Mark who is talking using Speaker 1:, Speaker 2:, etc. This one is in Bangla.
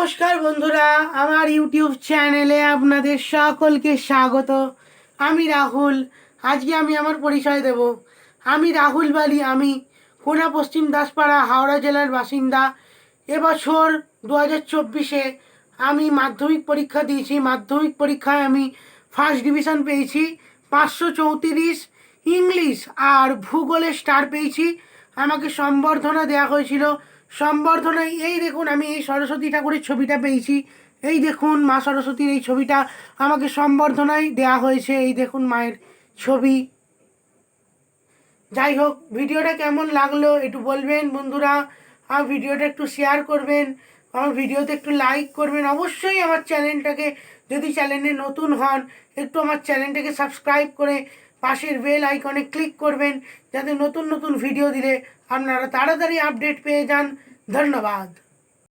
Speaker 1: নমস্কার বন্ধুরা, আমার ইউটিউব চ্যানেলে আপনাদের সকলকে স্বাগত। আমি রাহুল। আজকে আমি আমার পরিচয় দেব। আমি রাহুল বালি। আমি কোনা পশ্চিম দাসপাড়া, হাওড়া জেলার বাসিন্দা। এবছর 2024-এ আমি মাধ্যমিক পরীক্ষা দিয়েছি। মাধ্যমিক পরীক্ষায় আমি ফার্স্ট ডিভিশন পেয়েছি, 534। ইংলিশ আর ভূগোলে স্টার পেয়েছি। আমাকে সম্বর্ধনা দেওয়া হয়েছিল। সম্বর্ধনায় এই দেখুন, আমি এই সরস্বতী ঠাকুরের ছবিটা পেয়েছি। এই দেখুন, মা সরস্বতীর এই ছবিটা আমাকে সম্বর্ধনায় দেওয়া হয়েছে। এই দেখুন মায়ের ছবি। যাই হোক, ভিডিওটা কেমন লাগলো একটু বলবেন বন্ধুরা। আর ভিডিওটা একটু শেয়ার করবেন, আমার ভিডিওতে একটু লাইক করবেন। অবশ্যই আমার চ্যানেলটাকে, যদি চ্যানেলে নতুন হন, একটু আমার চ্যানেলটাকে সাবস্ক্রাইব করে পাশের বেল আইকনে ক্লিক করবেন, যাতে নতুন নতুন ভিডিও দিলে আপনারা তাড়াতাড়ি আপডেট পেয়ে যান। ধন্যবাদ।